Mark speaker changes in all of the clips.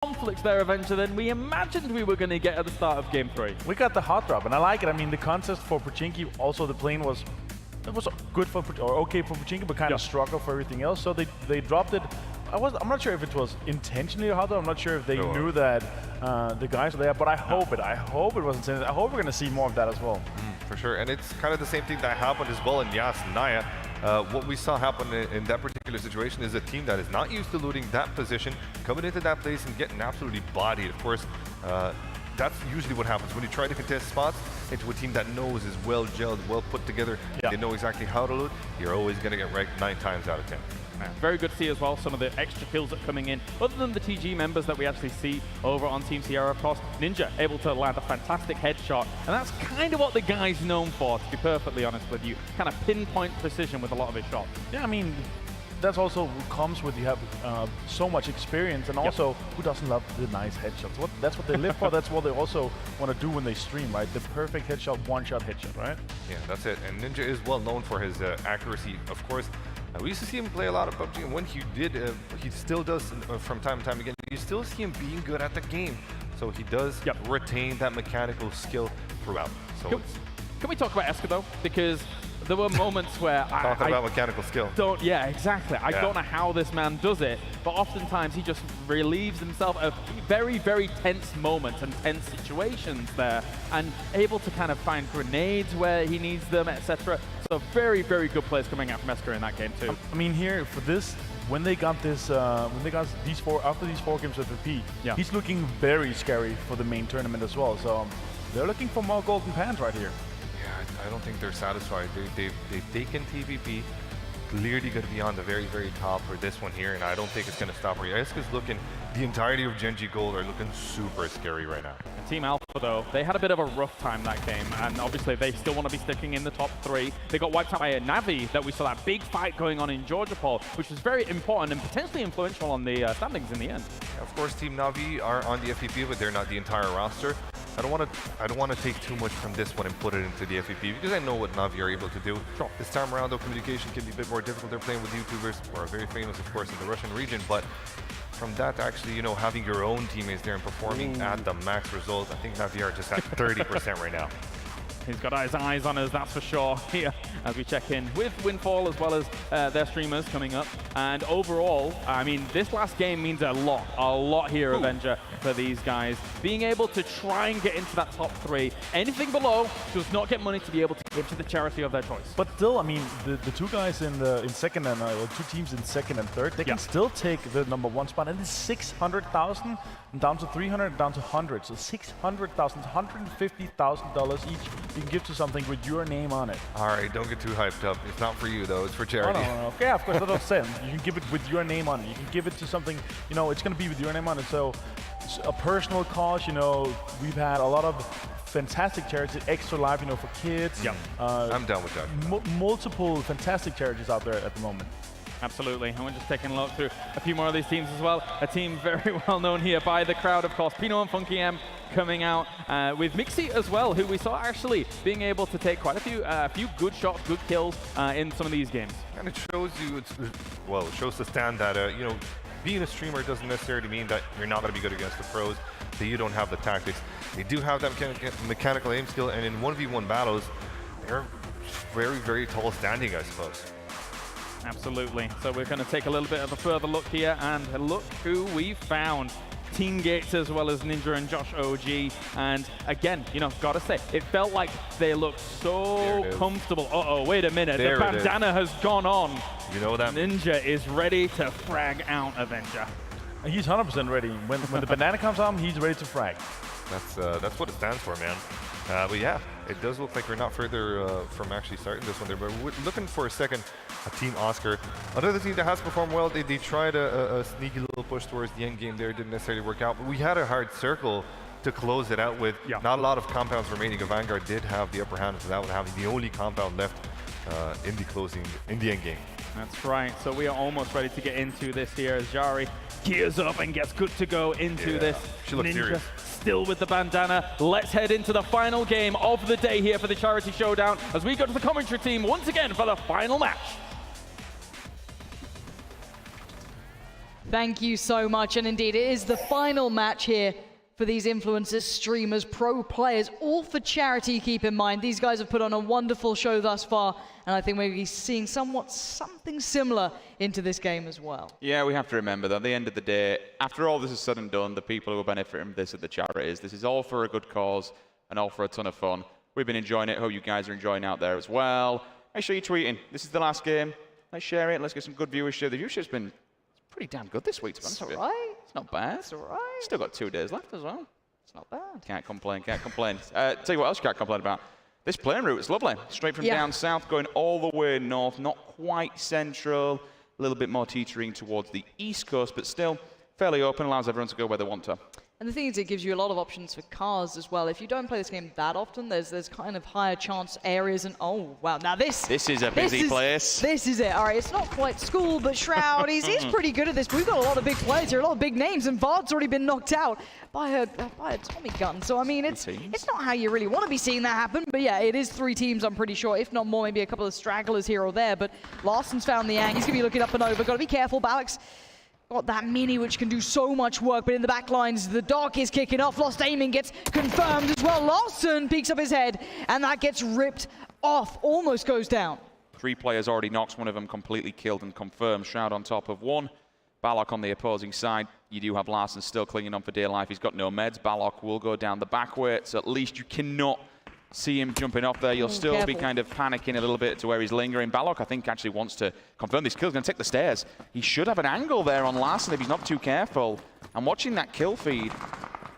Speaker 1: conflicts there, Avenger, than we imagined we were going to get at the start of Game 3.
Speaker 2: We got the hot drop, and I like it. I mean, the contest for Pochinki, also the plane was good for, or okay for Pochinki, but kind of struggled for everything else. So they dropped it. I'm not sure if it was intentionally a hot drop. I'm not sure if they knew that the guys were there, but I hope it. I hope it was intended. I hope we're going to see more of that as well.
Speaker 3: For sure, and it's kind of the same thing that happened as well in Yas and Naya. What we saw happen in that particular situation is a team that is not used to looting that position, coming into that place and getting absolutely bodied. Of course, that's usually what happens when you try to contest spots into a team that knows is well gelled, well put together. They know exactly how to loot. You're always going to get wrecked 9 times out of 10.
Speaker 1: Very good to see as well some of the extra kills that are coming in. Other than the TG members that we actually see over on Team Sierra, of course, Ninja able to land a fantastic headshot. And that's kind of what the guy's known for, to be perfectly honest with you. Kind of pinpoint precision with a lot of his shots.
Speaker 2: Yeah, I mean, that's also what comes with you have so much experience, and also who doesn't love the nice headshots? That's what they live for. That's what they also want to do when they stream, right? The perfect headshot, one-shot headshot, right?
Speaker 3: Yeah, that's it. And Ninja is well known for his accuracy, of course. We used to see him play a lot of PUBG, and when he did, he still does from time to time again. You still see him being good at the game, so he does retain that mechanical skill throughout. So
Speaker 1: can we talk about Esker though? Because there were moments where
Speaker 3: talking about mechanical skill.
Speaker 1: Yeah, exactly. I don't know how this man does it, but oftentimes he just relieves himself of very, very tense moments and tense situations there, and able to kind of find grenades where he needs them, etc. So very, very good plays coming out from Esker in that game too.
Speaker 2: I mean, here for this, when they got this, after these 4 games with VP, he's looking very scary for the main tournament as well. So they're looking for more golden pans right here.
Speaker 3: I don't think they're satisfied. They've taken TVP, clearly going to be on the very, very top for this one here, and I don't think it's going to stop here. Esker's looking, the entirety of Genji Gold are looking super scary right now.
Speaker 1: And Team Alpha, though, they had a bit of a rough time that game, and obviously they still want to be sticking in the top 3. They got wiped out by a Navi that we saw that big fight going on in Georgia, Paul, which was very important and potentially influential on the standings in the end.
Speaker 3: Yeah, of course, Team Navi are on the FPP, but they're not the entire roster. I don't want to take too much from this one and put it into the FPP because I know what Navi are able to do. This time around, though, communication can be a bit more difficult. They're playing with YouTubers who are very famous, of course, in the Russian region, but from that to actually, you know, having your own teammates there and performing at the max result, I think Navi are just at 30% right now.
Speaker 1: He's got his eyes on us, that's for sure, here as we check in with Windfall as well as their streamers coming up. And overall, I mean, this last game means a lot here, Avenger, for these guys. Being able to try and get into that top 3. Anything below does not get money to be able to give to the charity of their choice.
Speaker 2: But still, I mean, the 2 guys in second and 2 teams in second and third, they can still take the #1 spot, and it's 600,000 down to 300, down to 100. So 600,000, $150,000 each. You can give to something with your name on it.
Speaker 3: All right, don't get too hyped up. It's not for you, though. It's for charity.
Speaker 2: No. Yeah, of course, that's what I'm saying. You can give it with your name on it. You can give it to something, you know, it's going to be with your name on it. So it's a personal cause, you know, we've had a lot of fantastic charities, Extra Life, you know, for kids.
Speaker 3: I'm down with that.
Speaker 2: Multiple fantastic charities out there at the moment.
Speaker 1: Absolutely, and we're just taking a look through a few more of these teams as well. A team very well known here by the crowd, of course, Pino and Funky M coming out with Mixie as well, who we saw actually being able to take quite a few good shots, good kills in some of these games.
Speaker 3: And it shows you, it shows the stand that, you know, being a streamer doesn't necessarily mean that you're not going to be good against the pros, that you don't have the tactics. They do have that mechanical aim skill, and in 1v1 battles, they're very, very tall standing, I suppose.
Speaker 1: Absolutely. So we're going to take a little bit of a further look here, and look who we found. Team Gates as well as Ninja and Josh OG. And again, you know, gotta say, it felt like they looked so comfortable. Uh-oh, wait a minute. The bandana has gone on.
Speaker 3: You know that?
Speaker 1: Ninja is ready to frag out Avenger.
Speaker 2: He's 100% ready. When the bandana comes on, he's ready to frag.
Speaker 3: That's what it stands for, man. But yeah, it does look like we're not further from actually starting this one there. But we're looking for a second, Team Oscar. Another team that has performed well. They tried a sneaky little push towards the end game there. It didn't necessarily work out. But we had a hard circle to close it out with. Not a lot of compounds remaining. Vanguard did have the upper hand for that one, having the only compound left in the end game.
Speaker 1: That's right. So we are almost ready to get into this here as Jari gears up and gets good to go into this.
Speaker 3: She looks serious.
Speaker 1: Still with the bandana. Let's head into the final game of the day here for the Charity Showdown as we go to the commentary team once again for the final match.
Speaker 4: Thank you so much, and indeed it is the final match here for these influencers, streamers, pro players, all for charity, keep in mind. These guys have put on a wonderful show thus far, and I think we're be seeing something similar into this game as well.
Speaker 5: Yeah, we have to remember that at the end of the day, after all this is said and done, the people who will benefit from this are the charities. This is all for a good cause and all for a ton of fun. We've been enjoying it. Hope you guys are enjoying out there as well. Make sure you're tweeting. This is the last game. Let's share it. Let's get some good viewership. The viewership's been pretty damn good this week, to be honest with you.
Speaker 4: Right.
Speaker 5: It's not bad.
Speaker 4: It's all right.
Speaker 5: Still got 2 days left as well.
Speaker 4: It's not bad.
Speaker 5: Can't complain, can't complain. Tell you what else you can't complain about. This playing route is lovely. Straight from down south, going all the way north, not quite central, a little bit more teetering towards the east coast, but still fairly open, allows everyone to go where they want to.
Speaker 4: And the thing is, it gives you a lot of options for cars as well. If you don't play this game that often, there's kind of higher chance areas, and oh wow, now this
Speaker 5: is a busy place.
Speaker 4: This is it. All right, it's not quite school, but Shroud, he's pretty good at this. We've got a lot of big players here, a lot of big names, and Vard's already been knocked out by a Tommy gun. So I mean, it's not how you really want to be seeing that happen. But yeah, it is 3 teams, I'm pretty sure, if not more, maybe a couple of stragglers here or there. But Larsen's found the ang. He's gonna be looking up and over. Got to be careful, Balak's got that mini, which can do so much work, but in the back lines, the Doc is kicking off. Lost aiming gets confirmed as well. Larsen peeks up his head, and that gets ripped off. Almost goes down.
Speaker 5: 3 players already knocked, one of them completely killed and confirmed. Shroud on top of 1. Balak on the opposing side. You do have Larsen still clinging on for dear life. He's got no meds. Balak will go down the back way, so at least you cannot see him jumping off there. You'll still be kind of panicking a little bit to where he's lingering. Balak, I think, actually wants to confirm this kill. He's going to take the stairs. He should have an angle there on Larsen if he's not too careful. I'm watching that kill feed.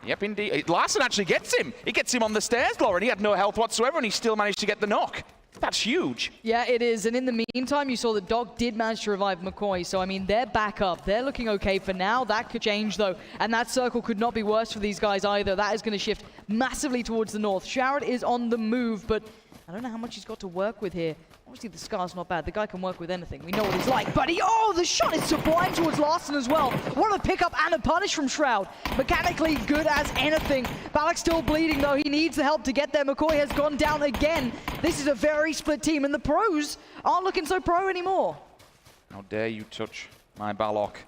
Speaker 5: Yep, indeed. Larsen actually gets him. He gets him on the stairs, Lauren. He had no health whatsoever, and he still managed to get the knock. That's huge.
Speaker 4: Yeah, it is. And in the meantime, you saw that Doc did manage to revive McCoy. So, I mean, they're back up. They're looking okay for now. That could change, though. And that circle could not be worse for these guys either. That is going to shift massively towards the north. Shroud is on the move, but I don't know how much he's got to work with here. Obviously, the scar's not bad. The guy can work with anything. We know what he's like. But the shot is sublime towards Larsen as well. What a pickup and a punish from Shroud. Mechanically good as anything. Balak's still bleeding, though. He needs the help to get there. McCoy has gone down again. This is a very split team, and the pros aren't looking so pro anymore.
Speaker 5: How dare you touch my Balak.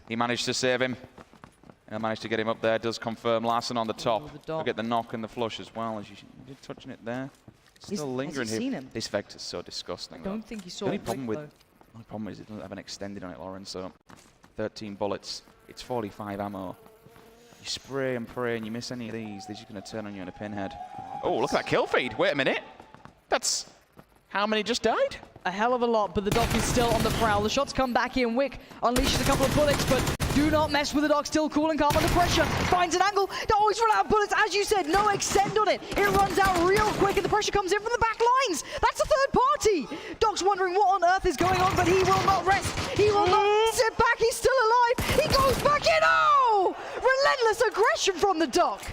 Speaker 5: He managed to save him. And managed to get him up there. Does confirm Larsen on the top. He'll get the knock and the flush as well. As you touching it there. Still lingering here. This Vector's so disgusting.
Speaker 4: I don't think he saw
Speaker 5: the only problem is it doesn't have an extended on it, Lauren. So 13 bullets. It's 45 ammo. You spray and pray and you miss any of these, they're just going to turn on you in a pinhead. Oh, look at that kill feed. Wait a minute. That's how many just died?
Speaker 4: A hell of a lot, but the Doc is still on the prowl. The shots come back in. Wick unleashes a couple of bullets, but do not mess with the Doc. Still cool and calm under pressure. Finds an angle. Oh, he's run out of bullets. As you said, no extend on it. It runs out real quick, and the pressure comes in from the back lines. That's a third party. Doc's wondering what on earth is going on, but he will not rest. He will not sit back. He's still alive. He goes back in. Oh! Relentless aggression from the Doc.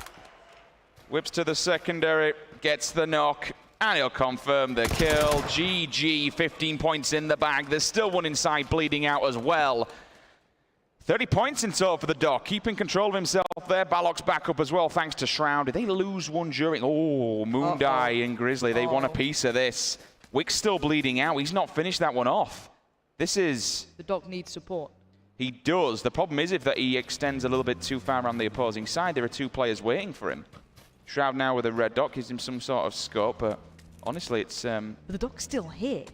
Speaker 5: Whips to the secondary, gets the knock. And he'll confirm the kill. GG, 15 points in the bag. There's still one inside bleeding out as well. 30 points in total for the Doc. Keeping control of himself there. Balak's back up as well, thanks to Shroud. Did they lose one during? Oh, Moondye and Grizzly. They want a piece of this. Wick's still bleeding out. He's not finished that one off. This is...
Speaker 4: The Doc needs support.
Speaker 5: He does. The problem is if that he extends a little bit too far around the opposing side, there are 2 players waiting for him. Shroud now with a red Doc gives him some sort of scope, but honestly, it's...
Speaker 4: But the Doc's still here.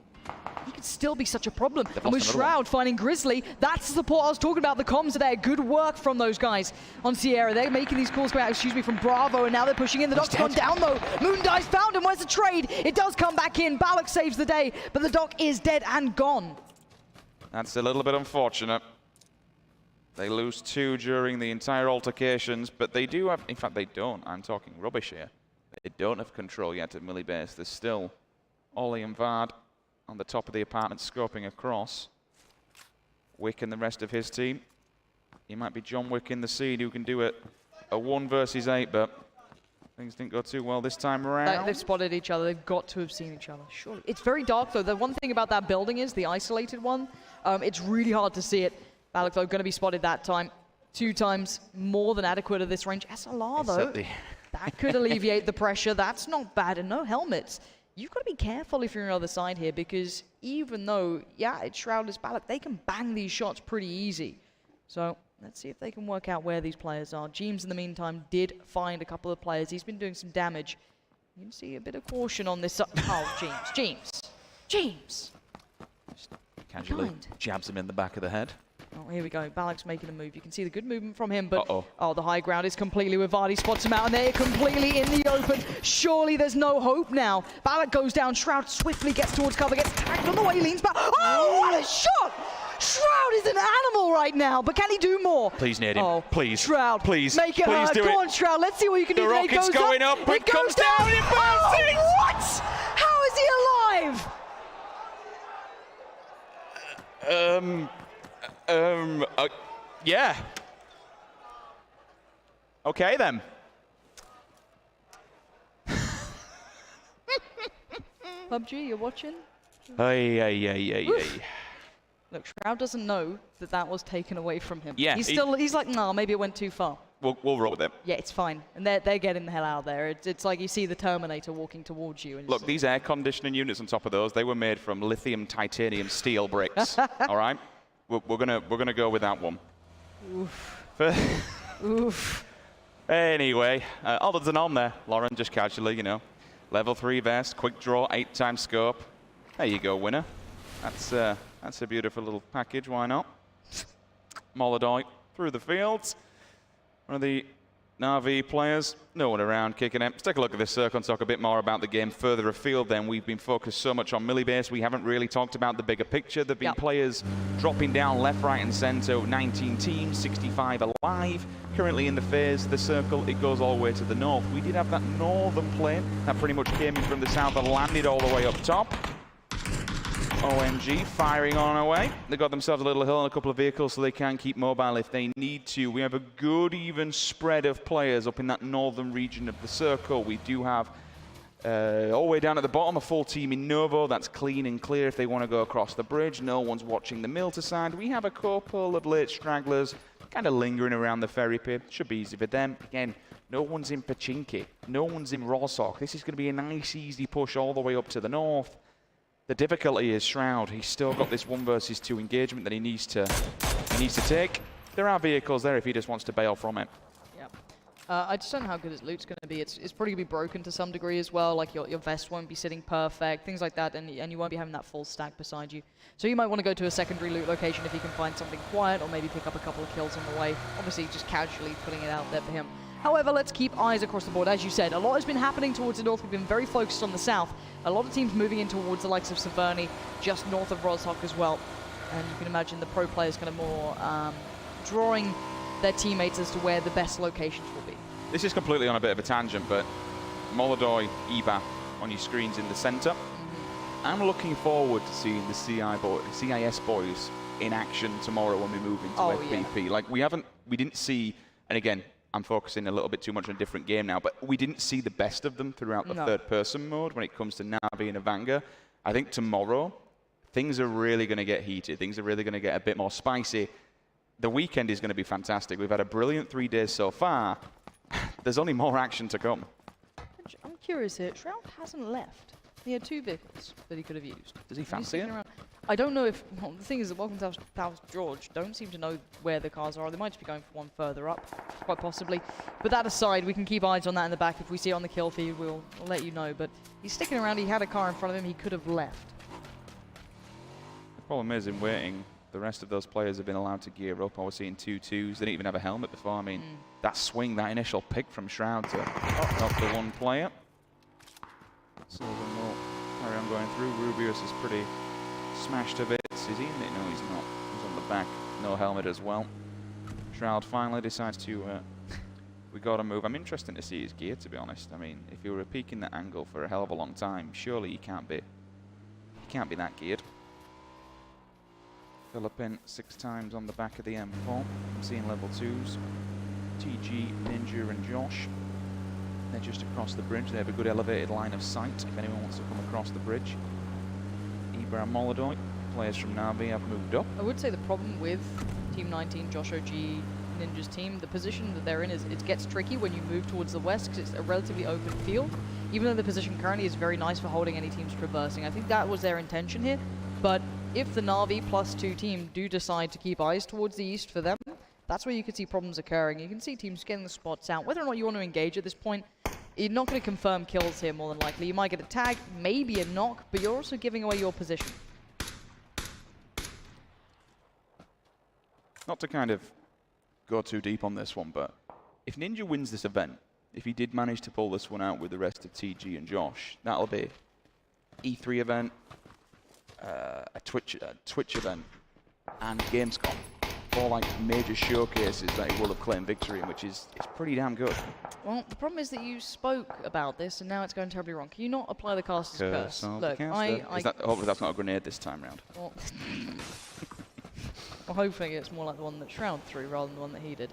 Speaker 4: He could still be such a problem. And with Shroud finding Grizzly, that's the support I was talking about. The comms are there. Good work from those guys on Sierra. They're making these calls come out, from Bravo, and now they're pushing in. The Doc's gone down, though. Moondye's found him. Where's the trade? It does come back in. Balak saves the day, but the Doc is dead and gone.
Speaker 5: That's a little bit unfortunate. They lose 2 during the entire altercations, but they do have... In fact, they don't. I'm talking rubbish here. They don't have control yet at Millie Base. There's still Ollie and Vard on the top of the apartment scoping across. Wick and the rest of his team. He might be John Wick in the seed who can do it a 1 versus 8, but things didn't go too well this time around.
Speaker 4: They've spotted each other. They've got to have seen each other. Surely. It's very dark, though. The one thing about that building is the isolated one. It's really hard to see it. Balak, though, going to be spotted that time. 2 times more than adequate at this range. SLR, though, that could alleviate the pressure. That's not bad. And no helmets. You've got to be careful if you're on the other side here, because even though, yeah, it's Shroud as Balak, they can bang these shots pretty easy. So let's see if they can work out where these players are. Jeems, in the meantime, did find a couple of players. He's been doing some damage. You can see a bit of caution on this. Oh, Jeems.
Speaker 5: Just casually jabs him in the back of the head.
Speaker 4: Oh, here we go. Balak's making a move. You can see the good movement from him, but oh, the high ground is completely with Vardy. Spots him out, and they're completely in the open. Surely there's no hope now. Balak goes down. Shroud swiftly gets towards cover, gets tagged on the way, leans back. Oh, what a shot! Shroud is an animal right now, but can he do more?
Speaker 5: Please nade him. Please.
Speaker 4: Shroud,
Speaker 5: please.
Speaker 4: Make it hurt. Go on, Shroud. Let's see what you can do.
Speaker 5: The rocket's going up. It comes down. It bounces.
Speaker 4: What? How is he alive?
Speaker 5: Yeah. Okay then.
Speaker 4: PUBG, you're watching?
Speaker 5: Ay.
Speaker 4: Look, Shroud doesn't know that that was taken away from him.
Speaker 5: Yeah.
Speaker 4: He's like, nah, maybe it went too far.
Speaker 5: We'll roll with it.
Speaker 4: Yeah, it's fine. And they're getting the hell out of there. It's like you see the Terminator walking towards you. And
Speaker 5: look, these air conditioning units on top of those, they were made from lithium titanium steel bricks. All right? We're gonna go with that one.
Speaker 4: Oof.
Speaker 5: Oof. Anyway, other than on there, Lauren, just casually, you know, level 3 vest, quick draw, 8x scope. There you go, winner. That's a beautiful little package. Why not? Molodoi through the fields. One of the Na'Vi players, no one around kicking it. Let's take a look at this circle and talk a bit more about the game further afield then. We've been focused so much on Millibase, we haven't really talked about the bigger picture. There have been players dropping down left, right and centre, 19 teams, 65 alive. Currently in the phase, the circle, it goes all the way to the north. We did have that northern plane that pretty much came in from the south and landed all the way up top. OMG firing on away. They got themselves a little hill and a couple of vehicles so they can keep mobile if they need to. We have a good even spread of players up in that northern region of the circle. We do have all the way down at the bottom a full team in Novo. That's clean and clear if they want to go across the bridge. No one's watching the Milta side. We have a couple of late stragglers kind of lingering around the ferry pier. Should be easy for them. Again, no one's in Pachinki. No one's in Rosok. This is going to be a nice easy push all the way up to the north. The difficulty is Shroud. He's still got this 1 versus 2 engagement that he needs to take. There are vehicles there if he just wants to bail from it.
Speaker 4: Yeah. I just don't know how good his loot's going to be. It's probably going to be broken to some degree as well. Like your vest won't be sitting perfect, things like that, and you won't be having that full stack beside you. So you might want to go to a secondary loot location if you can find something quiet, or maybe pick up a couple of kills on the way. Obviously, just casually putting it out there for him. However, let's keep eyes across the board. As you said, a lot has been happening towards the north. We've been very focused on the south. A lot of teams moving in towards the likes of Severny, just north of Rosok as well. And you can imagine the pro players kind of more drawing their teammates as to where the best locations will be.
Speaker 5: This is completely on a bit of a tangent, but Molodoi, Eva on your screens in the center. I'm looking forward to seeing the CIS boys in action tomorrow when we move into FPP. Like we didn't see, and again, I'm focusing a little bit too much on a different game now, but we didn't see the best of them throughout the third-person mode when it comes to Na'Vi and Avanga. I think tomorrow, things are really going to get heated. Things are really going to get a bit more spicy. The weekend is going to be fantastic. We've had a brilliant 3 days so far. There's only more action to come.
Speaker 4: I'm curious here. Shroud hasn't left. He had 2 vehicles that he could have used.
Speaker 5: Does he fancy it?
Speaker 4: I don't know if... Well, the thing is that Welcome to House George don't seem to know where the cars are. They might just be going for one further up, quite possibly. But that aside, we can keep eyes on that in the back. If we see it on the kill feed, we'll let you know. But he's sticking around. He had a car in front of him. He could have left.
Speaker 5: The problem is, in waiting, the rest of those players have been allowed to gear up. Obviously in 2-2s. They didn't even have a helmet before. I mean, that swing, that initial pick from Shroud to up the one player. So we'll carry on going through. Rubius is pretty smashed to bits. Is he in it? No, he's not. He's on the back. No helmet as well. Shroud finally decides to... we got to move. I'm interested to see his gear, to be honest. I mean, if you were peeking that angle for a hell of a long time, surely you can't be that geared. Philippine 6 times on the back of the M4. I'm seeing level 2s. TG, Ninja and Josh. They're just across the bridge. They have a good elevated line of sight if anyone wants to come across the bridge. Ibra and Molodoi, players from Na'Vi, have moved up.
Speaker 4: I would say the problem with Team 19, Josh OG, Ninja's team, the position that they're in is it gets tricky when you move towards the west because it's a relatively open field. Even though the position currently is very nice for holding any teams traversing. I think that was their intention here, but if the Na'Vi +2 team do decide to keep eyes towards the east for them, that's where you could see problems occurring. You can see teams getting the spots out. Whether or not you want to engage at this point, you're not going to confirm kills here more than likely. You might get a tag, maybe a knock, but you're also giving away your position.
Speaker 5: Not to kind of go too deep on this one, but if Ninja wins this event, if he did manage to pull this one out with the rest of TG and Josh, that'll be E3 event, a Twitch event, and Gamescom. All like major showcases that he will have claimed victory in, which is pretty damn good.
Speaker 4: Well, the problem is that you spoke about this and now it's going terribly wrong. Can you not apply the caster's curse? Look,
Speaker 5: hopefully that's not a grenade this time round.
Speaker 4: Well, well, hopefully it's more like the one that Shroud threw rather than the one that he did.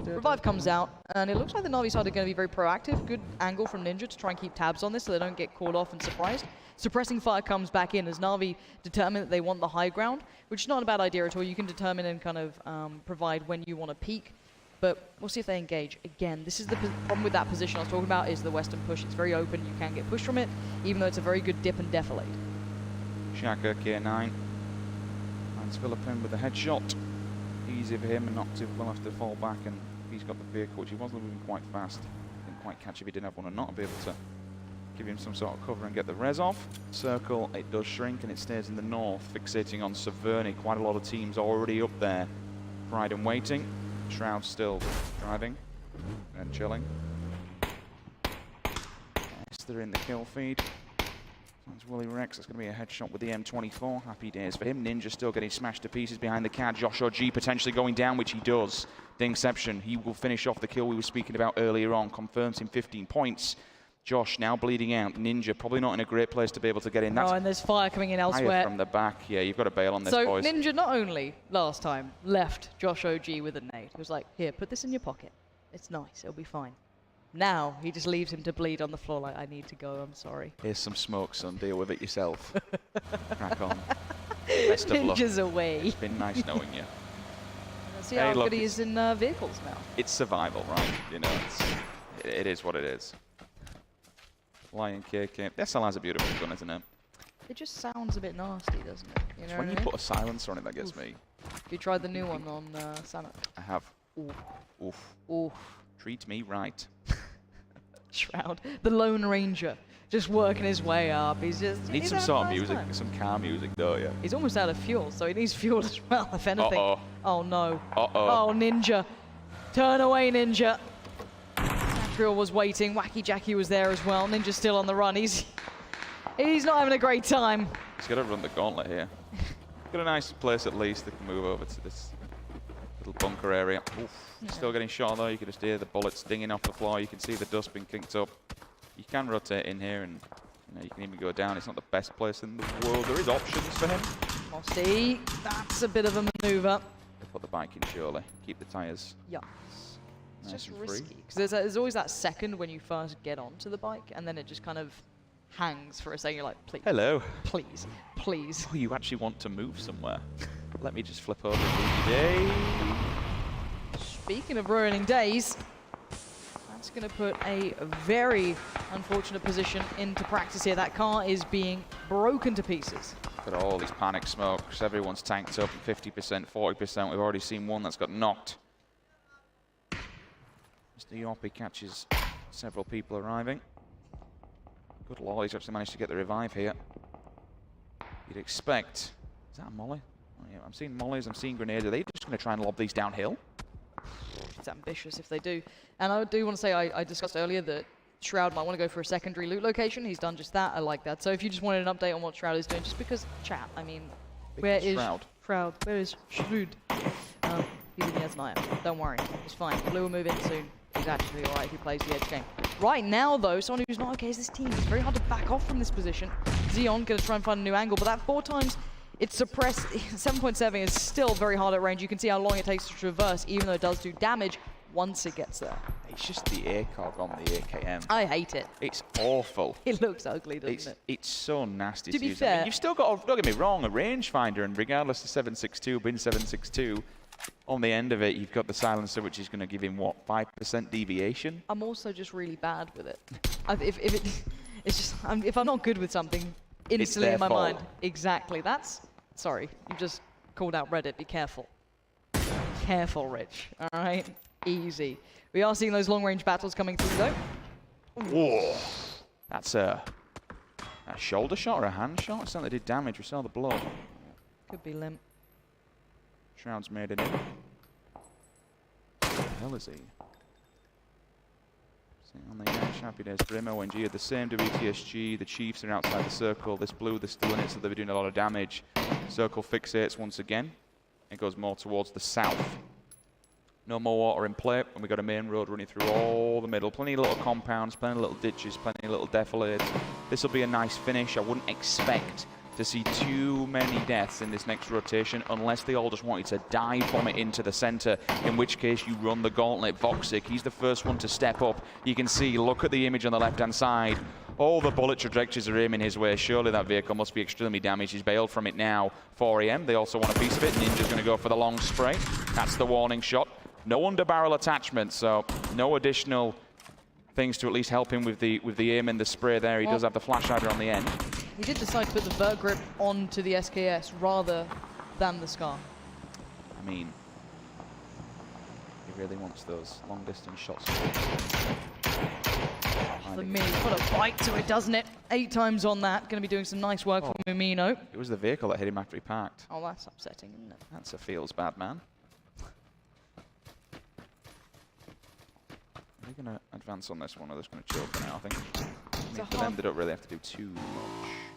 Speaker 4: Revive comes out, and it looks like the Na'Vi side are going to be very proactive. Good angle from Ninja to try and keep tabs on this so they don't get caught off and surprised. Suppressing fire comes back in as Na'Vi determine that they want the high ground, which is not a bad idea at all. You can determine and kind of provide when you want to peak, but we'll see if they engage. Again, this is the problem with that position I was talking about, is the western push. It's very open. You can get pushed from it, even though it's a very good dip and defilade.
Speaker 5: Shaka, K9. And Philippin with a headshot. Easy for him, and Noctiv will have to fall back, and he's got the vehicle, which he was moving quite fast. Didn't quite catch if he didn't have one, and not be able to give him some sort of cover and get the res off. Circle, it does shrink, and it stays in the north, fixating on Severny. Quite a lot of teams already up there. Pride and waiting. Shroud still driving and chilling. Yes, they're in the kill feed. That's Willie Rex. That's going to be a headshot with the M24. Happy days for him. Ninja still getting smashed to pieces behind the CAD. Josh OG potentially going down, which he does. Dingception, he will finish off the kill we were speaking about earlier on. Confirms him 15 points. Josh now bleeding out. Ninja probably not in a great place to be able to get in. That's
Speaker 4: and there's fire coming in elsewhere.
Speaker 5: From the back. Yeah, you've got to bail on this,
Speaker 4: so
Speaker 5: boys.
Speaker 4: Ninja not only last time left Josh OG with a nade. He was like, here, put this in your pocket. It's nice. It'll be fine. Now he just leaves him to bleed on the floor like, I need to go, I'm sorry.
Speaker 5: Here's some smoke, son. Deal with it yourself. Crack on. Best of luck.
Speaker 4: Ninja's away.
Speaker 5: It's been nice knowing you.
Speaker 4: Let's see how good he is in vehicles now.
Speaker 5: It's survival, right? You know, it is what it is. Lion KK. The SL has a beautiful gun, isn't it?
Speaker 4: It just sounds a bit nasty, doesn't it? You know
Speaker 5: when you put a silencer on it, that gets me.
Speaker 4: You tried the new one on Samet?
Speaker 5: I have.
Speaker 4: Oof.
Speaker 5: Oof.
Speaker 4: Oof.
Speaker 5: Treat me right.
Speaker 4: Shroud, the Lone Ranger, just working his way up. He's just...
Speaker 5: Need some sort of music, some car music, don't you?
Speaker 4: He's almost out of fuel, so he needs fuel as well, if anything.
Speaker 5: Uh-oh.
Speaker 4: Oh, no.
Speaker 5: Uh-oh.
Speaker 4: Oh, Ninja. Turn away, Ninja. Sacriel was waiting. Wacky Jackie was there as well. Ninja's still on the run. He's not having a great time.
Speaker 5: He's got to run the gauntlet here. Got a nice place at least that can move over to this little bunker area. Oof. Yeah. Still getting shot though. You can just hear the bullets dinging off the floor. You can see the dust being kicked up. You can rotate in here, and you can even go down. It's not the best place in the world. There is options for him.
Speaker 4: Mossy, that's a bit of a maneuver.
Speaker 5: Put the bike in surely. Keep the tyres.
Speaker 4: Yeah. It's
Speaker 5: nice
Speaker 4: just risky because there's always that second when you first get onto the bike, and then it just kind of hangs for a second. You're like, please.
Speaker 5: Hello.
Speaker 4: Please, please.
Speaker 5: Oh, you actually want to move somewhere. Let me just flip over the day.
Speaker 4: Speaking of ruining days, that's going to put a very unfortunate position into practice here. That car is being broken to pieces.
Speaker 5: Look at all these panic smokes. Everyone's tanked up 50%, 40%. We've already seen one that's got knocked. Mr. Yoppie catches several people arriving. Good lord, he's actually managed to get the revive here. You'd expect... Is that a molly? Oh, yeah, I'm seeing mollies, I'm seeing grenades. Are they just going to try and lob these downhill?
Speaker 4: It's ambitious if they do. And I do want to say, I discussed earlier that Shroud might want to go for a secondary loot location. He's done just that. I like that. So if you just wanted an update on what Shroud is doing, just because, chat, I mean, where is Shroud? Where is Shroud? He's in the Esnaya. Don't worry. It's fine. Blue will move in soon. He's actually alright if he plays the edge game. Right now, though, someone who's not okay is this team. It's very hard to back off from this position. Zeon going to try and find a new angle, but that 4 times it's suppressed. 7.7 is still very hard at range. You can see how long it takes to traverse, even though it does do damage once it gets there.
Speaker 5: It's just the ACOG on the AKM.
Speaker 4: I hate it.
Speaker 5: It's awful.
Speaker 4: It looks ugly, doesn't it?
Speaker 5: It's so nasty
Speaker 4: to
Speaker 5: to
Speaker 4: be
Speaker 5: use.
Speaker 4: fair,
Speaker 5: I mean, you've still got, don't get me wrong, a rangefinder, and regardless of 762, bin 762, on the end of it, you've got the silencer, which is going to give him, what, 5% deviation?
Speaker 4: I'm also just really bad with it. It's just, if I'm not good with something, instantly
Speaker 5: their
Speaker 4: in my
Speaker 5: fault.
Speaker 4: mind. Exactly. That's... Sorry, you just called out Reddit. Be careful. Careful, Rich. All right? Easy. We are seeing those long-range battles coming through, though.
Speaker 5: Whoa. That's a shoulder shot or a hand shot? It certainly did damage. We saw the blood.
Speaker 4: Could be limp.
Speaker 5: Shroud's made it in. Where the hell is he? On the edge, happy days for him. ONG are the same WTSG. The Chiefs are outside the circle. This blue, they're still in it, so they're doing a lot of damage. Circle fixates once again. It goes more towards the south. No more water in play, and we've got a main road running through all the middle. Plenty of little compounds, plenty of little ditches, plenty of little defilades. This will be a nice finish. I wouldn't expect to see too many deaths in this next rotation unless they all just wanted to dive bomb it into the center, in which case you run the gauntlet. Voxic, he's the first one to step up. You can see, look at the image on the left-hand side. All the bullet trajectories are aiming his way. Surely that vehicle must be extremely damaged. He's bailed from it now. 4 AM, they also want a piece of it. Ninja's going to go for the long spray. That's the warning shot. No underbarrel attachment, so no additional things to at least help him with the aim and the spray there. He does have the flash hider on the end.
Speaker 4: He did decide to put the vert grip onto the SKS rather than the Scar.
Speaker 5: I mean, he really wants those long distance shots.
Speaker 4: The Mini's put a bite to it, doesn't it? 8 times on that. Going to be doing some nice work for Mumino.
Speaker 5: It was the vehicle that hit him after he parked.
Speaker 4: Oh, that's upsetting, isn't it?
Speaker 5: That's a feels bad, man. Are they going to advance on this one, or they're just going to chill for now, I think. For them, they don't really have to do too much.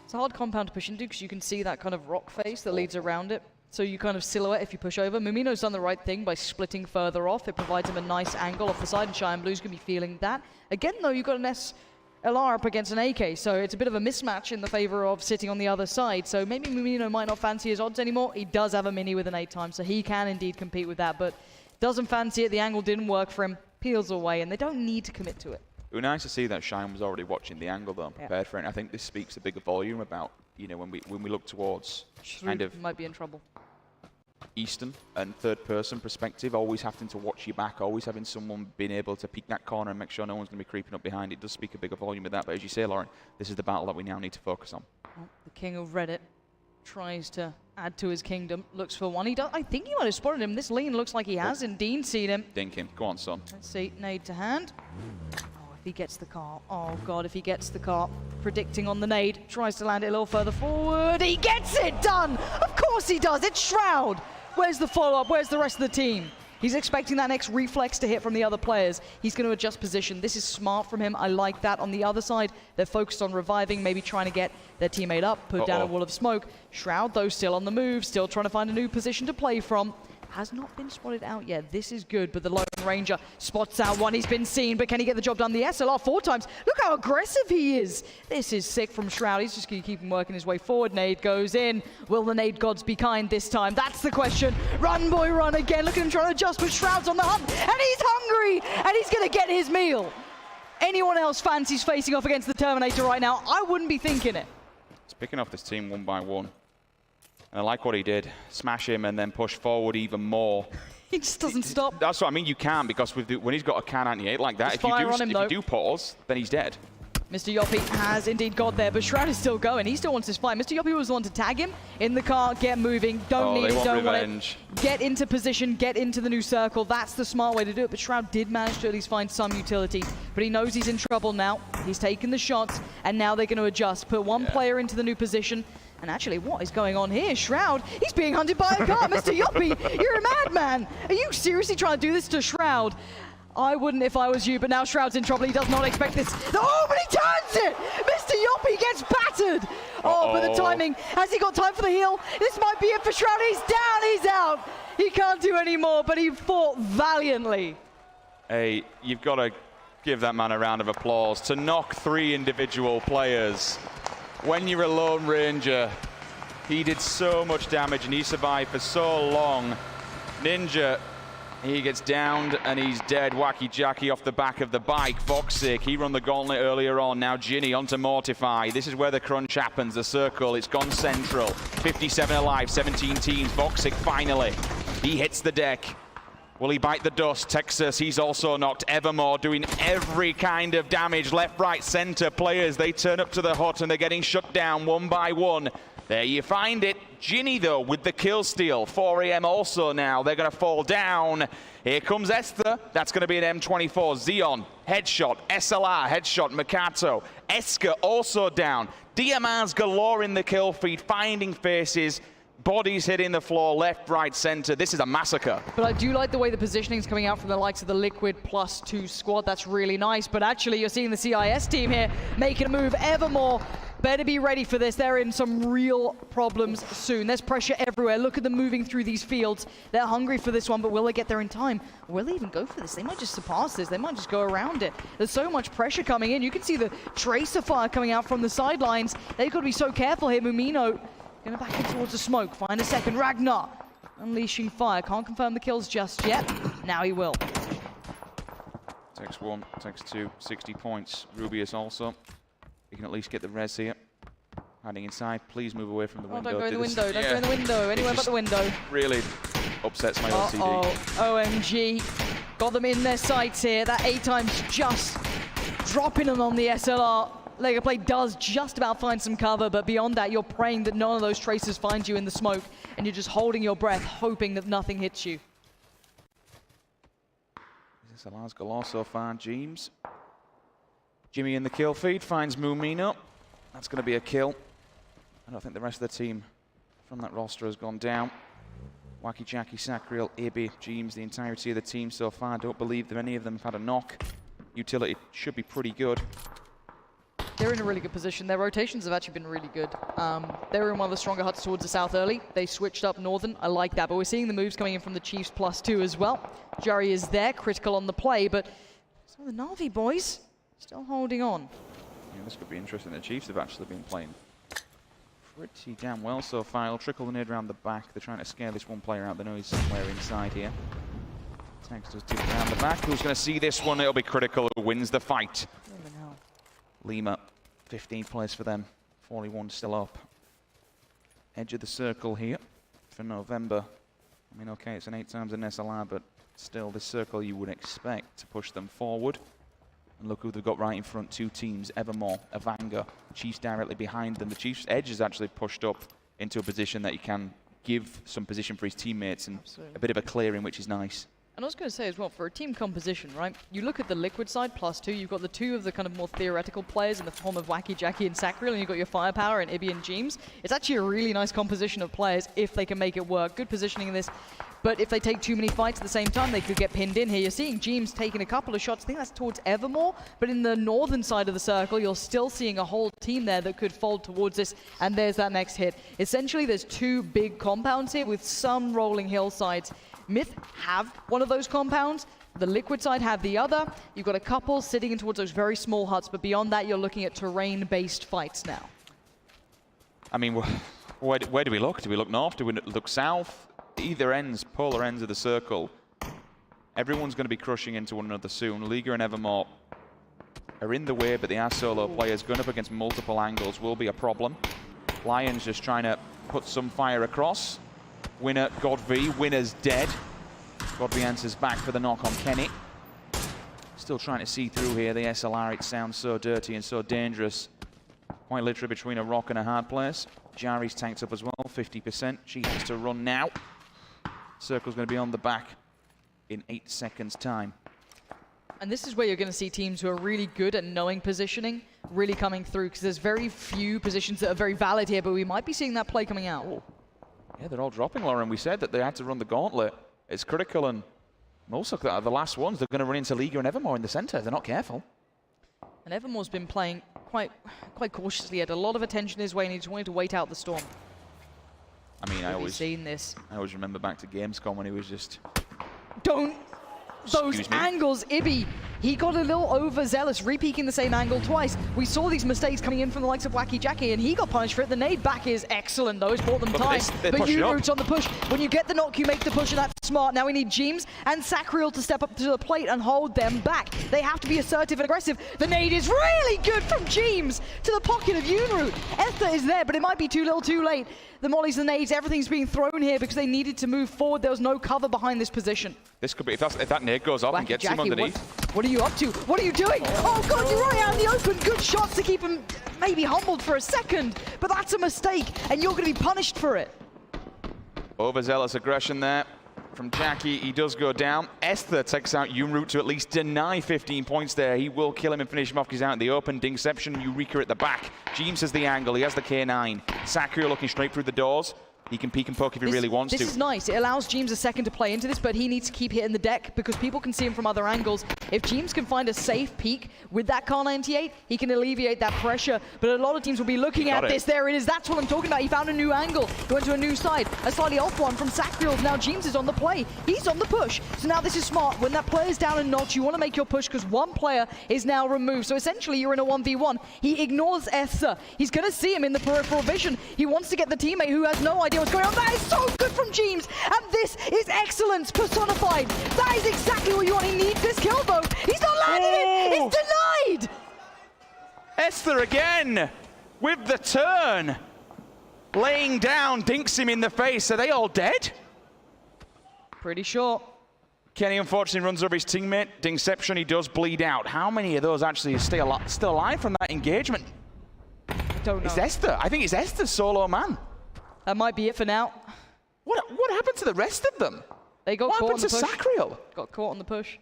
Speaker 4: It's a hard compound to push into because you can see that kind of rock face that leads around it. So you kind of silhouette if you push over. Mumino's done the right thing by splitting further off. It provides him a nice angle off the side, and Cheyenne Blue's going to be feeling that. Again, though, you've got an SLR up against an AK, so it's a bit of a mismatch in the favor of sitting on the other side. So maybe Mumino might not fancy his odds anymore. He does have a Mini with an 8 times, so he can indeed compete with that, but doesn't fancy it. The angle didn't work for him. Peels away, and they don't need to commit to it.
Speaker 5: It was nice to see that Shine was already watching the angle, though, and prepared for it. And I think this speaks a bigger volume about, you know, when we look towards kind of
Speaker 4: might be in trouble.
Speaker 5: Eastern and third-person perspective, always having to watch your back, always having someone being able to peek that corner and make sure no one's going to be creeping up behind. It does speak a bigger volume of that. But as you say, Lauren, this is the battle that we now need to focus on.
Speaker 4: Well, the king of Reddit tries to add to his kingdom. Looks for one. He does. I think he might have spotted him. This lean looks like he has indeed seen him.
Speaker 5: Dink him. Go on, son.
Speaker 4: Let's see. Nade to hand. Oh, if he gets the car. Oh, God, if he gets the car. Predicting on the nade. Tries to land it a little further forward. He gets it done! Of course he does. It's Shroud. Where's the follow-up? Where's the rest of the team? He's expecting that next reflex to hit from the other players. He's going to adjust position. This is smart from him. I like that. On the other side, they're focused on reviving, maybe trying to get their teammate up, put down a wall of smoke. Shroud, though, still on the move, still trying to find a new position to play from. Has not been spotted out yet. This is good, but the Lone Ranger spots out one. He's been seen, but can he get the job done? The SLR 4 times. Look how aggressive he is. This is sick from Shroud. He's just going to keep him working his way forward. Nade goes in. Will the nade gods be kind this time? That's the question. Run, boy, run again. Look at him trying to adjust, but Shroud's on the hunt, and he's hungry, and he's going to get his meal. Anyone else fancies facing off against the Terminator right now? I wouldn't be thinking it.
Speaker 5: He's picking off this team one by one. And I like what he did. Smash him and then push forward even more.
Speaker 4: He just doesn't stop.
Speaker 5: That's what I mean. You can, because when he's got a Can 98 like that, if you do pause, then he's dead.
Speaker 4: Mr. Yoppie has indeed got there, but Shroud is still going. He still wants his fight. Mr. Yoppie was the one to tag him in the car, get moving, don't need it, don't want it. Get into position, get into the new circle. That's the smart way to do it, but Shroud did manage to at least find some utility. But he knows he's in trouble now. He's taken the shots, and now they're going to adjust. Put one player into the new position. And actually, what is going on here? Shroud, he's being hunted by a car. Mr. Yoppie, you're a madman. Are you seriously trying to do this to Shroud? I wouldn't if I was you, but now Shroud's in trouble. He does not expect this. Oh, but he turns it! Mr. Yoppie gets battered! Oh, but the timing. Has he got time for the heal? This might be it for Shroud. He's down, he's out. He can't do any more, but he fought valiantly.
Speaker 5: Hey, you've got to give that man a round of applause. To knock 3 individual players when you're a Lone Ranger, he did so much damage and he survived for so long. Ninja, he gets downed and he's dead. Wacky Jackie off the back of the bike. Voxic, he run the gauntlet earlier on. Now Ginny onto Mortify. This is where the crunch happens. The circle, it's gone central. 57 alive, 17 teams. Voxic finally, he hits the deck. Will he bite the dust? Texas, he's also knocked. Evermore doing every kind of damage. Left, right, center. Players, they turn up to the hut and they're getting shut down one by one. There you find it. Ginny, though, with the kill steal. 4 AM also now. They're going to fall down. Here comes Esther. That's going to be an M24. Xeon, headshot. SLR, headshot. Makato. Eska also down. DMRs galore in the kill feed, finding faces. Bodies hitting the floor, left, right, center. This is a massacre.
Speaker 4: But I do like the way the positioning is coming out from the likes of the Liquid +2 squad. That's really nice. But actually, you're seeing the CIS team here making a move. Evermore better be ready for this. They're in some real problems soon. There's pressure everywhere. Look at them moving through these fields. They're hungry for this one, but will they get there in time? Will they even go for this? They might just surpass this. They might just go around it. There's so much pressure coming in. You can see the tracer fire coming out from the sidelines. They've got to be so careful here. Mumino going back in towards the smoke. Find a second. Ragnar unleashing fire. Can't confirm the kills just yet. Now he will.
Speaker 5: Takes 1, takes 2, 60 points. Rubius also. You can at least get the res here. Hiding inside. Please move away from the window.
Speaker 4: Don't go in the window. Don't go in the window. Anywhere but the window.
Speaker 5: Really upsets my OCD.
Speaker 4: OMG. Got them in their sights here. That A time's just dropping them on the SLR. Lega Play does just about find some cover, but beyond that, you're praying that none of those tracers find you in the smoke, and you're just holding your breath, hoping that nothing hits you.
Speaker 5: This allows galore so far. James. Jimmy in the kill feed finds Mumino. That's going to be a kill. I don't think the rest of the team from that roster has gone down. Wacky Jackie, Sacriel, Ibi, James, the entirety of the team so far. I don't believe that any of them have had a knock. Utility should be pretty good.
Speaker 4: They're in a really good position. Their rotations have actually been really good. They were in one of the stronger huts towards the south early. They switched up northern. I like that, but we're seeing the moves coming in from the Chiefs +2 as well. Jerry is there, critical on the play, but some of the Na'Vi boys still holding on.
Speaker 5: Yeah, this could be interesting. The Chiefs have actually been playing pretty damn well so far. It'll trickle the nade around the back. They're trying to scare this one player out. They know he's somewhere inside here. Tex does dig around the back. Who's going to see this one? It'll be critical. Who wins the fight? Lima, 15 plays for them. 41 still up. Edge of the circle here for November. I mean, okay, it's an 8 times an SLR, but still, this circle you would expect to push them forward. And look who they've got right in front. 2 teams, Evermore, Avanga. Chiefs directly behind them. The Chiefs' edge is actually pushed up into a position that he can give some position for his teammates and a bit of a clearing, which is nice.
Speaker 4: And I was going to say as well, for a team composition, right? You look at the Liquid side, +2, you've got the 2 of the kind of more theoretical players in the form of Wacky Jackie and Sacriel, and you've got your firepower and Ibi and James. It's actually a really nice composition of players if they can make it work. Good positioning in this. But if they take too many fights at the same time, they could get pinned in here. You're seeing James taking a couple of shots. I think that's towards Evermore. But in the northern side of the circle, you're still seeing a whole team there that could fold towards this. And there's that next hit. Essentially, there's 2 big compounds here with some rolling hillsides. Myth have one of those compounds. The Liquid side have the other. You've got a couple sitting in towards those very small huts, but beyond that, you're looking at terrain-based fights now.
Speaker 5: I mean, where do we look? Do we look north? Do we look south? Either ends, polar ends of the circle. Everyone's going to be crushing into one another soon. Liga and Evermore are in the way, but they are solo players. Going up against multiple angles will be a problem. Lions just trying to put some fire across. Winner, Godv. Winner's dead. Godv answers back for the knock on Kenny. Still trying to see through here. The SLR, it sounds so dirty and so dangerous. Quite literally between a rock and a hard place. Jari's tanked up as well, 50%. She has to run now. Circle's going to be on the back in 8 seconds' time.
Speaker 4: And this is where you're going to see teams who are really good at knowing positioning really coming through, because there's very few positions that are very valid here, but we might be seeing that play coming out.
Speaker 5: Oh. Yeah, they're all dropping, Lauren. We said that they had to run the gauntlet. It's critical, and also the last ones, they're going to run into Liga and Evermore in the center. They're not careful.
Speaker 4: And Evermore's been playing quite cautiously. He had a lot of attention his way, and he just wanted to wait out the storm.
Speaker 5: I mean, I always remember back to Gamescom when he was just...
Speaker 4: Those angles, Ibi, he got a little overzealous, re-peeking the same angle twice. We saw these mistakes coming in from the likes of Wacky Jackie, and he got punished for it. The nade back is excellent, though. It's bought them time. But you roots on the push. When you get the knock, you make the push, and that's smart. Now we need Jeems and Sacriel to step up to the plate and hold them back. They have to be assertive and aggressive. The nade is really good from Jeems to the pocket of Yunroot. Esther is there, but it might be too little too late. The mollies, the nades, everything's being thrown here because they needed to move forward. There was no cover behind this position.
Speaker 5: This could be, if that nade goes up and gets him underneath.
Speaker 4: What are you up to? What are you doing? Oh God, you're right out in the open. Good shots to keep him maybe humbled for a second, but that's a mistake, and you're going to be punished for it.
Speaker 5: Overzealous aggression there from Jackie. He does go down. Esther takes out Yunroot to at least deny 15 points there. He will kill him and finish him off. He's out in the open. Dingception, Eureka at the back. Jeems has the angle. He has the K9. Sakuya looking straight through the doors. He can peek and poke if he really wants to.
Speaker 4: This is nice. It allows Jeems a second to play into this, but he needs to keep hitting the deck because people can see him from other angles. If Jeems can find a safe peek with that Kar 98, he can alleviate that pressure. But a lot of teams will be looking at this. There it is. That's what I'm talking about. He found a new angle. He went to a new side. A slightly off one from Sacriel. Now Jeems is on the play. He's on the push. So now this is smart. When that player's down a notch, you want to make your push because one player is now removed. So essentially, you're in a 1v1. He ignores Esther. He's going to see him in the peripheral vision. He wants to get the teammate who has no idea what's going on. That is so good from Jeems, and this is excellence personified. That is exactly what you want. He needs this kill, though. He's not landing it. It's denied.
Speaker 5: Esther again with the turn. Laying down, dinks him in the face. Are they all dead?
Speaker 4: Pretty sure.
Speaker 5: Kenny unfortunately runs over his teammate. Dingception, he does bleed out. How many of those actually still alive from that engagement?
Speaker 4: I don't know.
Speaker 5: It's Esther. I think it's Esther's solo man.
Speaker 4: That might be it for now.
Speaker 5: What happened to the rest of them?
Speaker 4: They got
Speaker 5: what
Speaker 4: caught on the
Speaker 5: happened
Speaker 4: push.
Speaker 5: to Sacriel?
Speaker 4: Got caught on the push.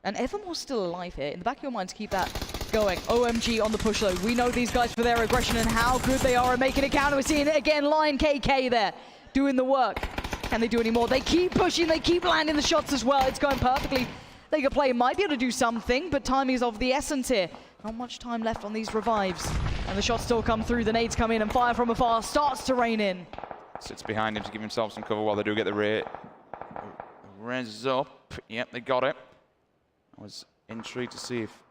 Speaker 4: And Evermore's still alive here. In the back of your mind to keep that going. OMG on the push though. We know these guys for their aggression and how good they are at making a counter. We're seeing it again. Lion KK there doing the work. Can they do any more? They keep pushing. They keep landing the shots as well. It's going perfectly. They could play. Might be able to do something, but timing is of the essence here. Not much time left on these revives. And the shots still come through. The nades come in and fire from afar starts to rain in.
Speaker 5: Sits behind him to give himself some cover while they do get the res up. Yep, they got it. I was intrigued to see if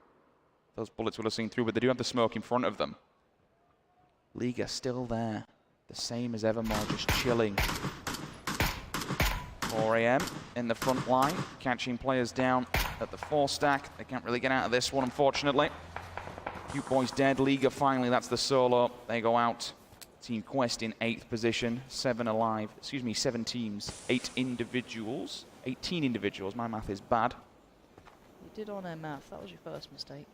Speaker 5: those bullets would have seen through, but they do have the smoke in front of them. Liga still there. The same as Evermore, just chilling. 4 AM in the front line, catching players down at the 4 stack. They can't really get out of this one, unfortunately. Cute Boys dead. Liga finally, that's the solo. They go out. Team Quest in 8th position, 7 alive. Excuse me, 7 teams, 8 individuals. 18 individuals. My math is bad.
Speaker 4: You did on air math. That was your first mistake.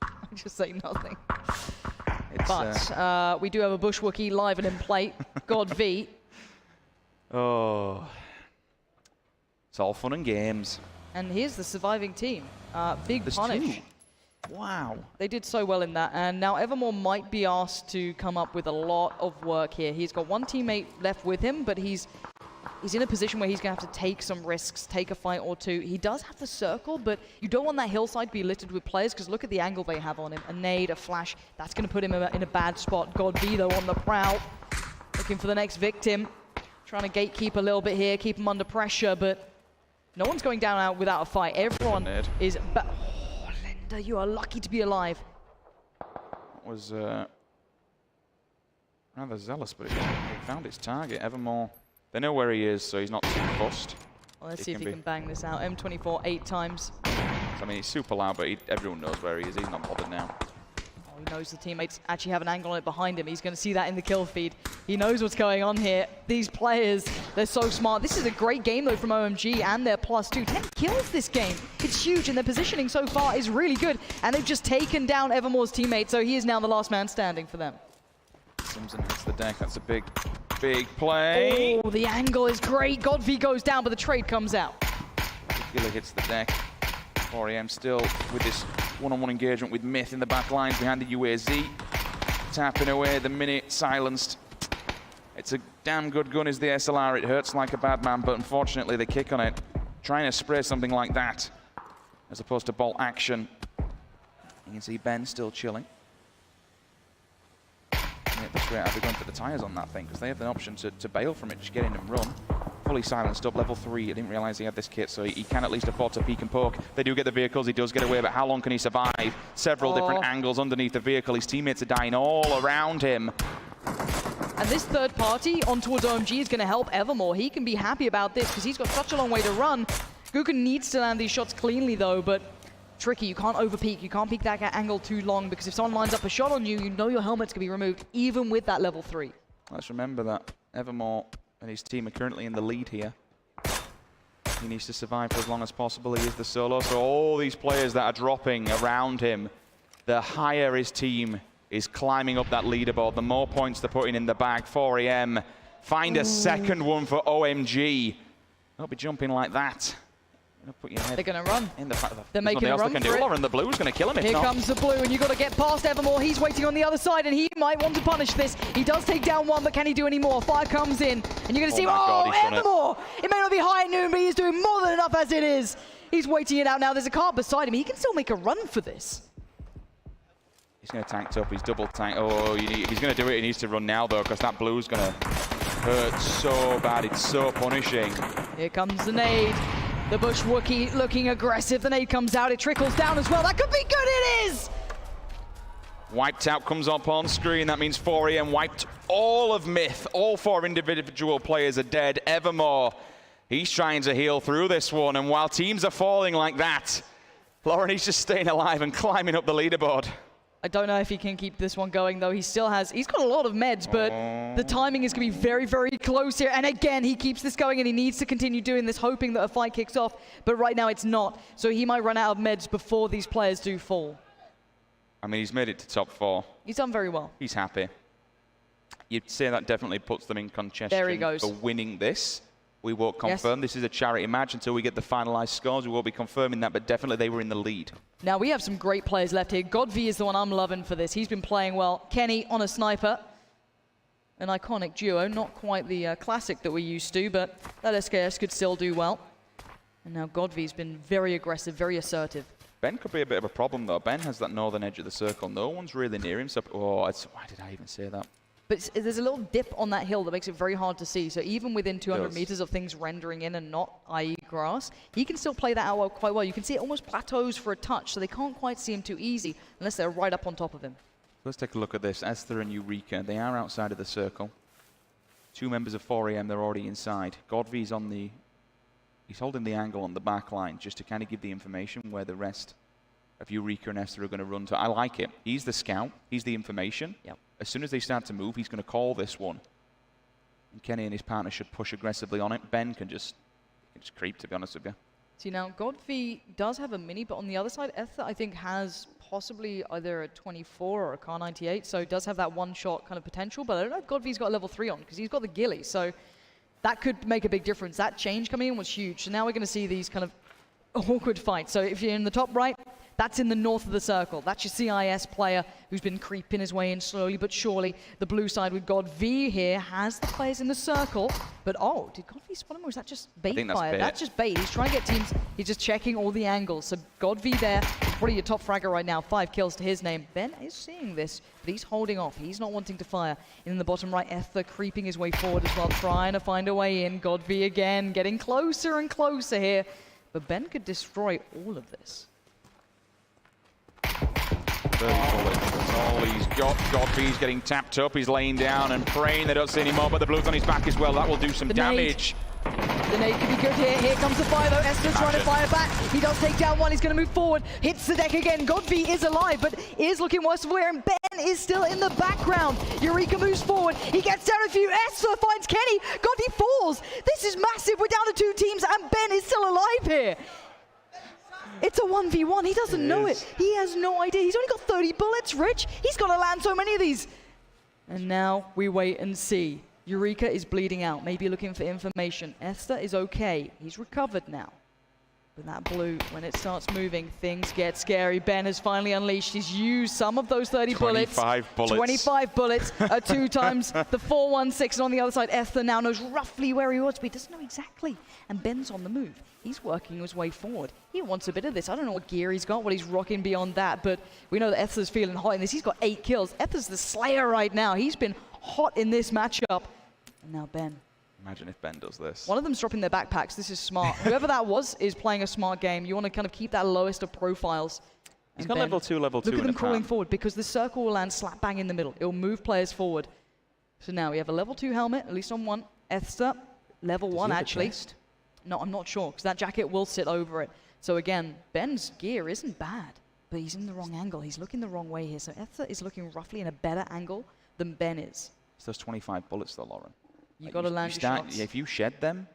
Speaker 4: I just say nothing. But we do have a Bushwookie live and in play. God V.
Speaker 5: Oh. It's all fun and games.
Speaker 4: And here's the surviving team. Big punish.
Speaker 5: 2. Wow.
Speaker 4: They did so well in that, and now Evermore might be asked to come up with a lot of work here. He's got one teammate left with him, but he's in a position where he's going to have to take some risks, take a fight or two. He does have the circle, but you don't want that hillside to be littered with players, because look at the angle they have on him. A nade, a flash, that's going to put him in a bad spot. God V, though, on the prowl, looking for the next victim. Trying to gatekeep a little bit here, keep him under pressure, but no one's going down out without a fight. Everyone is... You are lucky to be alive.
Speaker 5: That was rather zealous, but it found its target. Evermore, they know where he is, so he's not too fussed.
Speaker 4: Well, let's see if he can bang this out. M24 8 times.
Speaker 5: I mean, he's super loud, but everyone knows where he is. He's not bothered now.
Speaker 4: Oh, he knows the teammates actually have an angle on it behind him. He's going to see that in the kill feed. He knows what's going on here. These players, they're so smart. This is a great game, though, from OMG and their +2. 10 kills this game. It's huge, and their positioning so far is really good. And they've just taken down Evermore's teammate, so he is now the last man standing for them.
Speaker 5: Simpson hits the deck. That's a big, big play.
Speaker 4: Oh, the angle is great. Godv goes down, but the trade comes out.
Speaker 5: Killer hits the deck. 4 AM still with this one-on-one engagement with Myth in the back lines behind the UAZ. Tapping away the minute, silenced. It's a damn good gun, is the SLR. It hurts like a bad man, but unfortunately they kick on it. Trying to spray something like that, as opposed to bolt action. You can see Ben still chilling. Yeah, that's great. I'll be going for the tyres on that thing, because they have the option to bail from it, just get in and run. Fully silenced up, level 3. I didn't realize he had this kit, so he can at least afford to peek and poke. They do get the vehicles, he does get away, but how long can he survive? Several different angles underneath the vehicle. His teammates are dying all around him.
Speaker 4: And this third party on towards OMG is going to help Evermore. He can be happy about this because he's got such a long way to run. Guka needs to land these shots cleanly though, but tricky. You can't over-peek. You can't peek that angle too long because if someone lines up a shot on you, you know your helmet's going to be removed even with that level 3.
Speaker 5: Let's remember that Evermore and his team are currently in the lead here. He needs to survive for as long as possible. He is the solo, so all these players that are dropping around him, the higher his team is climbing up that leaderboard, the more points they're putting in the bag. 4am find a second one for OMG. Don't be jumping like that. Put your head
Speaker 4: They're going to run.
Speaker 5: in the
Speaker 4: They're making a run for it.
Speaker 5: And the blue's going to kill him if
Speaker 4: Here
Speaker 5: not.
Speaker 4: comes the blue, and you've got to get past Evermore. He's waiting on the other side, and he might want to punish this. He does take down one, but can he do any more? Fire comes in, and you're going to see, Evermore! It may not be high at noon, but he's doing more than enough as it is. He's waiting it out now. There's a car beside him. He can still make a run for this.
Speaker 5: He's going to tank up. He's double tank. Oh, if he's going to do it, he needs to run now, though, because that blue's going to hurt so bad. It's so punishing.
Speaker 4: Here comes the nade. The Bush Wookiee looking aggressive. The nade comes out. It trickles down as well. That could be good. It is!
Speaker 5: Wiped out comes up on screen. That means 4am wiped all of Myth. All 4 individual players are dead. Evermore, he's trying to heal through this one. And while teams are falling like that, Lauren, he's just staying alive and climbing up the leaderboard.
Speaker 4: I don't know if he can keep this one going, though. He's got a lot of meds, but the timing is going to be very, very close here. And again, he keeps this going, and he needs to continue doing this, hoping that a fight kicks off. But right now, it's not. So he might run out of meds before these players do fall.
Speaker 5: I mean, he's made it to top 4.
Speaker 4: He's done very well.
Speaker 5: He's happy. You'd say that definitely puts them in contention
Speaker 4: There he goes.
Speaker 5: for winning this. We won't confirm. This is a charity match until we get the finalized scores. We won't be confirming that, but definitely they were in the lead.
Speaker 4: Now, we have some great players left here. GodV is the one I'm loving for this. He's been playing well. Kenny on a sniper. An iconic duo. Not quite the classic that we're used to, but that SKS could still do well. And now GodV's been very aggressive, very assertive.
Speaker 5: Ben could be a bit of a problem, though. Ben has that northern edge of the circle. No one's really near him. So, why did I even say that?
Speaker 4: But there's a little dip on that hill that makes it very hard to see. So even within 200 meters of things rendering in and not, i.e. grass, he can still play that out quite well. You can see it almost plateaus for a touch, so they can't quite see him too easy unless they're right up on top of him.
Speaker 5: Let's take a look at this. Esther and Eureka, they are outside of the circle. 2 members of 4am, they're already inside. GodV's he's holding the angle on the back line just to kind of give the information where the rest of Eureka and Esther are going to run to. I like it. He's the scout. He's the information.
Speaker 4: Yep.
Speaker 5: As soon as they start to move, he's going to call this one. And Kenny and his partner should push aggressively on it. Ben can just creep, to be honest with you.
Speaker 4: See, now, GodV does have a mini, but on the other side, Esther, I think, has possibly either a 24 or a Car 98, so does have that one-shot kind of potential, but I don't know if GodV's got a level 3 on, because he's got the ghillie, so that could make a big difference. That change coming in was huge, so now we're going to see these kind of awkward fights. So if you're in the top right, that's in the north of the circle. That's your CIS player who's been creeping his way in slowly but surely. The blue side with GodV here has the players in the circle. But did GodV spot him or is that just bait fire? That's just bait. He's trying to get teams. He's just checking all the angles. So GodV there, probably your top fragger right now. 5 kills to his name. Ben is seeing this, but he's holding off. He's not wanting to fire. In the bottom right, Ether creeping his way forward as well, trying to find a way in. GodV again, getting closer and closer here. But Ben could destroy all of this.
Speaker 5: 30 bullets, that's all he's got. GodV's getting tapped up, he's laying down and praying they don't see any more, but the blue's on his back as well. That will do some damage.
Speaker 4: The nade could be good here. Here comes the fire though. Esther's trying to fire back. He does take down one. He's going to move forward. Hits the deck again. GodV is alive, but is looking worse for wear, and Ben is still in the background. Eureka moves forward. He gets down a few. Esther finds Kenny. GodV falls. This is massive. We're down to 2 teams, and Ben is still alive here. It's a 1v1. He doesn't know it. He has no idea. He's only got 30 bullets, Rich. He's got to land so many of these. And now we wait and see. Eureka is bleeding out, maybe looking for information. Esther is okay. He's recovered now. But that blue, when it starts moving, things get scary. Ben has finally unleashed. He's used some of those 30 bullets. 25 bullets. 2 times the 416. And on the other side, Esther now knows roughly where he was, but he doesn't know exactly. And Ben's on the move. He's working his way forward. He wants a bit of this. I don't know what gear he's got, what he's rocking beyond that, but we know that Esther's feeling hot in this. He's got 8 kills. Esther's the slayer right now. He's been hot in this matchup. And now Ben.
Speaker 5: Imagine if Ben does this.
Speaker 4: One of them's dropping their backpacks. This is smart. Whoever that was is playing a smart game. You want to kind of keep that lowest of profiles.
Speaker 5: He's got level 2
Speaker 4: Look at them crawling forward because the circle will land slap bang in the middle. It will move players forward. So now we have a level 2 helmet, at least on one. Esther, level 1 actually. No, I'm not sure, because that jacket will sit over it. So again, Ben's gear isn't bad, but he's in the wrong angle. He's looking the wrong way here. So Esther is looking roughly in a better angle than Ben is.
Speaker 5: It's those 25 bullets though, Lauren.
Speaker 4: You got to land your shots.
Speaker 5: If you shed them,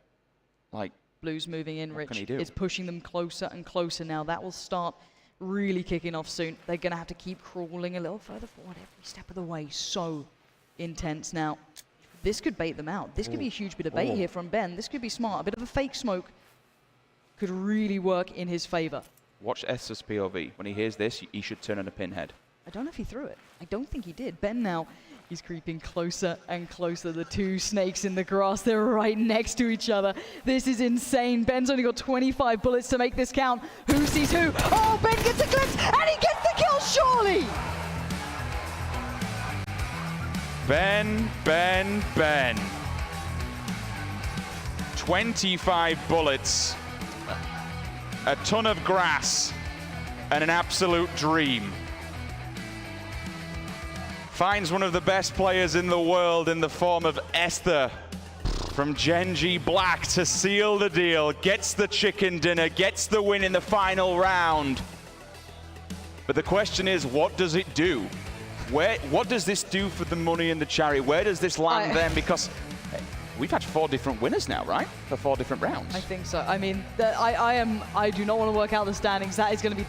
Speaker 5: like...
Speaker 4: Blue's moving in, Rich.
Speaker 5: What can he do?
Speaker 4: It's pushing them closer and closer now. That will start really kicking off soon. They're going to have to keep crawling a little further forward every step of the way. So intense now. This could bait them out. This could be a huge bit of bait here from Ben. This could be smart. A bit of a fake smoke could really work in his favor.
Speaker 5: Watch Esther's POV. When he hears this, he should turn on a pinhead.
Speaker 4: I don't know if he threw it. I don't think he did. Ben now, he's creeping closer and closer. The two snakes in the grass, they're right next to each other. This is insane. Ben's only got 25 bullets to make this count. Who sees who? Oh, Ben gets a glimpse, and he gets the kill, surely!
Speaker 5: Ben. 25 bullets, a ton of grass, and an absolute dream. Finds one of the best players in the world in the form of Esther from Genji Black to seal the deal, gets the chicken dinner, gets the win in the final round. But the question is, what does it do? What does this do for the money and the charity? Where does this land then? Because we've had 4 different winners now, right? For 4 different rounds.
Speaker 4: I think so. I mean, I do not want to work out the standings. That is going to be